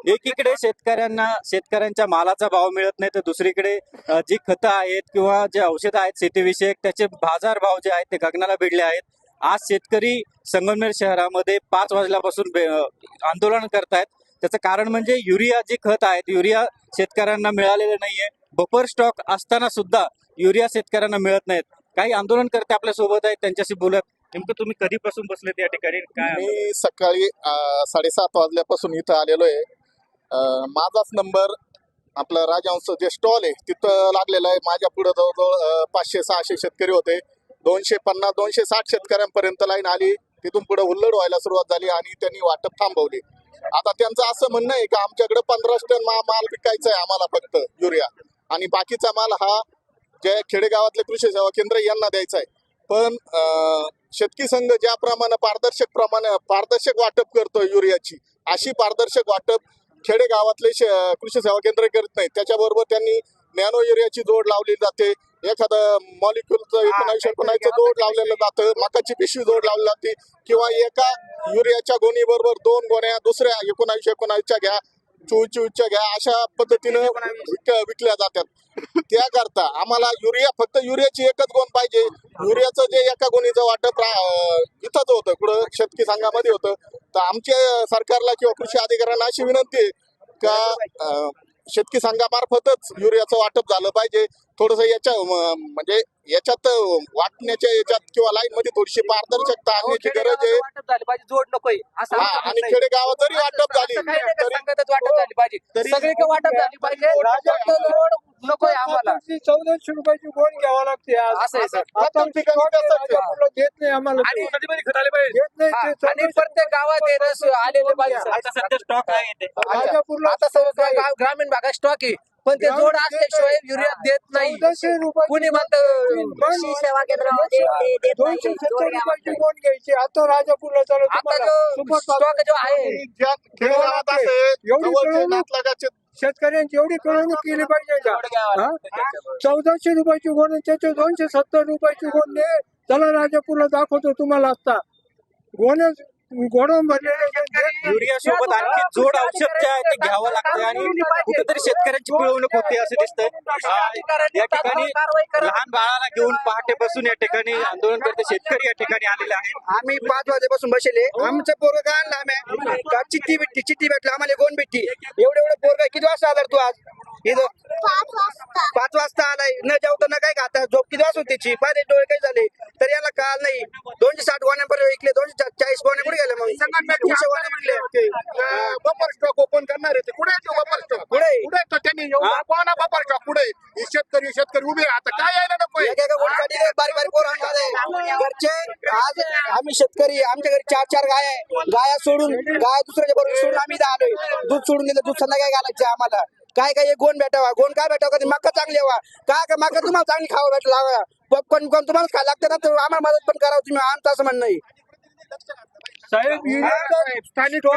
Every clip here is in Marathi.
एकीकडे शेतकऱ्यांच्या मालाचा भाव मिळत नाही, तर दुसरीकडे जी खतं आहेत किंवा जे औषधं आहेत शेतीविषयक त्याचे बाजार भाव जे आहेत ते गगनाला भिडले आहेत. आज शेतकरी संगमनेर शहरामध्ये 5 वाजल्यापासून आंदोलन करतायत. त्याचं कारण म्हणजे युरिया जी खत आहेत, युरिया शेतकऱ्यांना मिळालेलं नाहीये. बफर स्टॉक असताना सुद्धा युरिया शेतकऱ्यांना मिळत नाहीत. काही आंदोलनकर्ते आपल्या सोबत आहेत, त्यांच्याशी बोलत. नेमकं तुम्ही कधीपासून बसलेत या ठिकाणी? काय मी सकाळी 7:30 वाजल्यापासून इथं आलेलो आहे. माझाच नंबर आपलं राजहंस जे स्टॉल आहे तिथं लागलेला आहे. माझ्या पुढे जवळजवळ 500-600 शेतकरी होते. 250-260 शेतकऱ्यांपर्यंत लाईन आली. तिथून पुढे हुल्लड व्हायला सुरुवात झाली आणि त्यांनी वाटप थांबवली. आता त्यांचं असं म्हणणं आहे की आमच्याकडे 15 टन माल विकायचा आहे आम्हाला फक्त युरिया, आणि बाकीचा माल हा जे खेडेगावातले कृषी सेवा केंद्र यांना द्यायचा आहे. पण शेतकी संघ ज्याप्रमाणे पारदर्शक वाटप करतो युरियाची, अशी पारदर्शक वाटप खेडेगावातले कृषी सेवा केंद्र करत नाहीत. त्याच्याबरोबर त्यांनी नॅनो युरियाची जोड लावली जाते, एखादं मॉलिक्युलचं 1919 जोड लावलेलं जातं, मकाची पिशवी जोड लावली जाते, किंवा एका युरियाच्या गोणी बरोबर 2 गोण्या दुसऱ्या 1919च्या घ्या, 24च्या घ्या, अशा पद्धतीनं विकल्या जातात. त्याकरता आम्हाला फक्त युरियाची एकच गोण पाहिजे. युरियाचं जे एका गोणीचं वाटप इथंच होतं, कुठं शेतकी संघामध्ये होतं. तर आमच्या सरकारला किंवा कृषी अधिकाऱ्यांना अशी विनंती आहे का शेतकी संघामार्फतच युरियाचं वाटप झालं पाहिजे. थोडंसं म्हणजे याच्यात वाटण्याच्या याच्यात किंवा लाईन मध्ये थोडीशी पारदर्शकता आणण्याची गरज आहे. वाटप झाली पाहिजे, जोड नकोय असं हा, आणि खेडेगावात जरी वाटप झाली तरी संघातच वाटप झाली पाहिजे, सगळीकडे वाटप झाली पाहिजे. फक्त जोड नकोय आम्हाला. 1400 रुपयाची गोण घ्यावं लागते आज. असं आहे सर. आता ठिकाणी तसंच आहे. राजापूरला देत नाही आम्हाला. आणि देत नाही हा, ते आणि प्रत्येक गावात हे रस आलेले पाहिजे सर. आता सध्या स्टॉक आहे इथे. राजापूरला आता सर्व ग्रामीण भागात स्टॉक आहे, पण ते जोड असल्याशिवाय युरिया देत नाही. 1400 रुपये कुणी म्हणतं सेवा केंद्रामध्ये ते देत नाही. 270 रुपयाची गोण घ्यायची. आता राजापूरला चालू आता जो स्टॉक जो आहे ज्या खेडेगावात असं आहे, एवढी जवळचे कळवणूक नातलगाचे शेतकऱ्यांची एवढी कळवणूक केली पाहिजे का? हा? 1400 रुपयाची गोण, त्याचे 270 रुपयाची गोण दे. चला राजापूरला दाखवतो तुम्हाला. असता गोडून भरलेले युरिया सोबत आणखी जोड औषध जे आहे ते घ्यावं लागतं आणि कुठेतरी शेतकऱ्यांची पिळवणूक होते असं दिसतंय. या ठिकाणी लहान बाळाला घेऊन पहाटेपासून या ठिकाणी आंदोलन करते शेतकरी या ठिकाणी आलेले आहेत. आम्ही 5 वाजेपासून बसले. आमचं पोरग आणलं आम्ही का चिठ्ठी भेटली आम्हाला गोण भेटली. एवढं पोरग किती वाजता आला तू आज इथं? 5 वाजता आलाय. न जेवता न काय खाता, झोप किती वाजता त्याची पाहिजे डोळे काही झाले तर याला काल नाही. 260 गोण्यांपर्यंत विकले, 240 गोण्या कुठे गेले? मग 300 गोण्या विकले. बफर स्टॉक ओपन करणार आहे ते कुठे आहे? बफर स्टॉक पुढे तर त्यांनी कोणा बफर स्टॉक पुढे शेतकरी उभे आहे. आता काय यायला नको एका गोणीसाठी बारीक बारीक पोरं आणतात घरचे. आज आम्ही शेतकरी, आमच्या घरी 4 गाय आहे. गाया सोडून दुसऱ्याच्या बरोबर सोडून आम्ही इथं आलोय. दूध सोडून दिलं, दूध संध्याकाळी घालायचं आम्हाला. काय एक गोण भेटावा, गोण काय भेटावं? कधी मका चांगली हवा काय मका तुम्हाला चांगली खावं भेटला. पॉपकॉर्न तुम्हाला खायला लागतं ना, तर आम्हाला मदत पण करावं तुम्ही. आमचं असं म्हणणं आहे. साहेब स्थानिक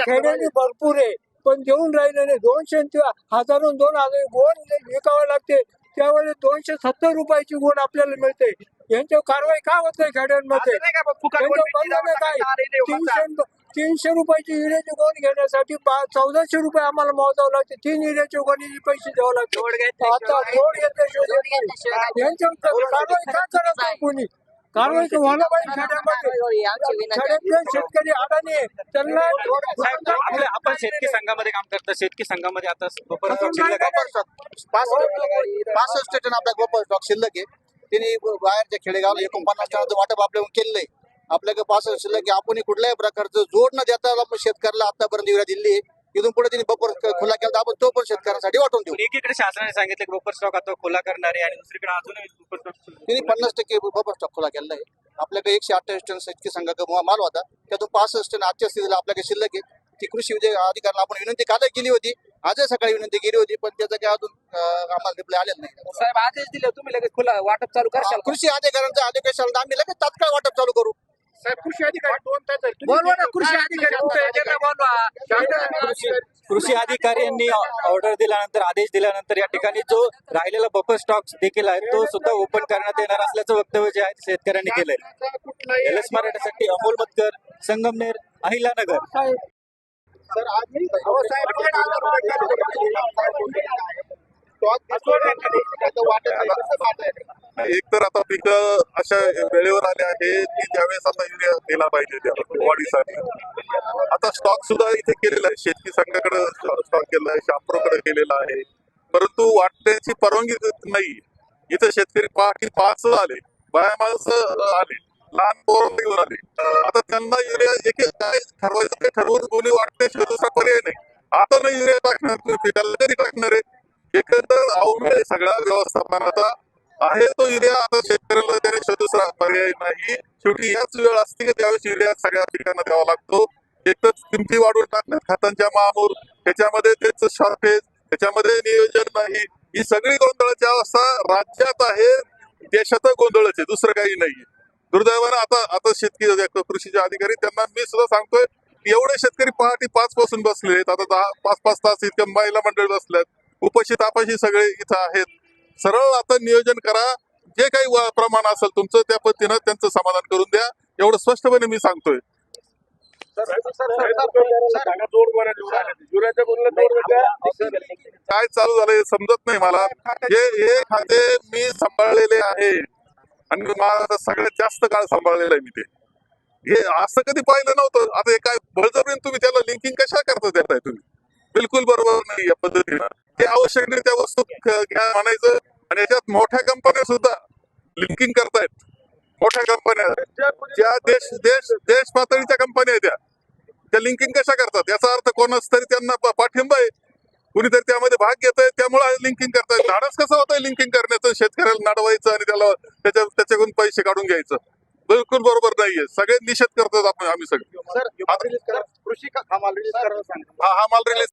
खेड्याने भरपूर आहे, पण देऊन राहिले नाही. 200 हजारून 2000 गोण विकावं लागते. त्यावेळेस 270 रुपयाची गोण आपल्याला मिळते. यांच्यावर कारवाई का होत नाही खेड्यांमध्ये? काय 300 रुपयाची हिऱ्याची गोण घेण्यासाठी 1400 रुपये आम्हाला मोजावं लागते. 3 हिऱ्याच्या गोणीचे पैसे द्यावं लागते. आता जोड घेतल्याशिवाय यांच्यावर कारवाई का करत नाही कोणी? कारवाई तर व्हायला पाहिजे खेड्यामध्ये. खेड्यातले शेतकरी अडाणी आहे, त्यांना आपण शेतकी संघामध्ये काम करतो. शेतकी संघामध्ये आता बफर स्टॉक शिल्लक आहे. 65 टन आपल्या बफर स्टॉक शिल्लक आहे. त्यांनी बाहेरच्या खेडेगावला 49 टनाचं वाटप आपल्याकडून केलंय. आपल्याकडे 65 शिल्लक आहे. आपण कुठल्याही प्रकारचं जोड न देता आपण शेतकऱ्याला आतापर्यंत युरिया दिली आहे. इथून पुढे त्यांनी बफर खुला केला तर आपण तो पण शेतकऱ्यांसाठी वाटून देऊ. एकीकडे शासनाने सांगितलं की बफर स्टॉक आता खुला करणार आहे आणि दुसरीकडे अजूनही बफर स्टॉक त्यांनी 50% बफर स्टॉक खुला केलेला आहे. आपल्याकडे 128 टन शेतकी संघाचा माल होता, त्यातून 65 टन आजच्या स्थितीला आपल्याकडे शिल्लक आहे. ती कृषी अधिकाऱ्यांना आपण विनंती कालही केली होती, आजही सकाळी विनंती केली होती, पण त्याचं काय अजून आम्हाला रिप्लाय आलेला नाही. साहेब आदेश दिले, तुम्ही लगेच खुला वाटप चालू करशाल? कृषी अधिकाऱ्यांचं आदेश आम्ही लगेच तात्काळ वाटप चालू करू. साहेब कृषी अधिकारी बोलवा ना, कृषी अधिकारी कुठे आहे? त्यांना बोलवा. कृषी अधिकाऱ्यांनी ऑर्डर दिल्यानंतर आदेश दिल्यानंतर या ठिकाणी जो राहिलेला बफर स्टॉक देखील आहे तो सुद्धा ओपन करण्यात येणार असल्याचं वक्तव्य जे आहे शेतकऱ्यांनी केलंय. LS मराठीसाठी अमोल मतकर, संगमनेर, अहिल्यानगर. सर आज एक तर आता पिकं अशा वेळेवर आले आहे की ज्यावेळेस आता युरिया दिला पाहिजे त्याला वाढीसाठी. आता स्टॉक सुद्धा इथे केलेला आहे, शेतकी संघाकडे स्टॉक केलेला आहे, शास्त्रोकडे केलेला आहे, परंतु वाटण्याची परवानगी नाही. इथे शेतकरी पहाटे 5 आले, बाया माणसं आले, लहान पोरं घेऊन आले. आता त्यांना युरिया एक काय ठरवायचं ते ठरवून कोणी वाटण्याशिवाय दुसरा पर्याय नाही. आता नाही युरिया टाकणार, तुम्ही पिकाला कधी टाकणार आहे? एकंदर अवघड आहे सगळा व्यवस्थापन. आता आहे तो युरिया, आता शेतकऱ्याला त्याने दुसरा पर्याय नाही. शेवटी याच वेळ असते की त्यावेळेस युरिया सगळ्या पिकांना द्यावा लागतो. एक तर किमती वाढवून टाकण्यात, खतांच्या महामूर, त्याच्यामध्ये त्याचं शॉर्टेज, त्याच्यामध्ये नियोजन नाही, ही सगळी गोंधळाची अवस्था राज्यात आहे. देशात गोंधळच आहे, दुसरं काही नाही. दुर्दैवानं आता शेतकरी कृषीचे अधिकारी त्यांना मी सुद्धा सांगतोय की एवढे शेतकरी पहाटे 5 पासून बसले आहेत. आता 5-5 तास इतके महिला मंडळ बसल्यात, उपाशी तापाशी सगळे इथं आहेत. सरळ आता नियोजन करा, जे काही प्रमाण असेल तुमचं त्या पद्धतीनं त्यांचं समाधान करून द्या, एवढं स्पष्टपणे मी सांगतोय. काय चालू झालंय समजत नाही मला. हे खाते मी सांभाळलेले आहे आणि मला सगळ्यात जास्त काळ सांभाळलेलं आहे मी ते. हे असं कधी पाहिलं नव्हतं. आता हे काय बळजबरीने तुम्ही त्याला लिंकिंग कशा करता देताय तुम्ही? बिलकुल बरोबर नाही या पद्धतीनं. ते आवश्यक नाही त्या वस्तू घ्या म्हणायचं आणि याच्यात मोठ्या कंपन्या सुद्धा लिंकिंग करतायत. मोठ्या कंपन्या ज्या देश पातळीच्या कंपन्या आहेत त्या लिंकिंग कशा करतात? याचा अर्थ कोणाच तरी त्यांना पाठिंबा आहे, कुणीतरी त्यामध्ये भाग घेत आहे, त्यामुळे लिंकिंग करतायत. धाडस कसं होतंय लिंकिंग करण्याचं? शेतकऱ्याला नाडवायचं आणि त्याला त्याच्याकडून पैसे काढून घ्यायचं. बिलकुल बरोबर नाहीये. सगळे निषेध करतात आम्ही सगळे. सर कृषी हा माल रिलीज करायला सांगितलं. हा माल रिलीज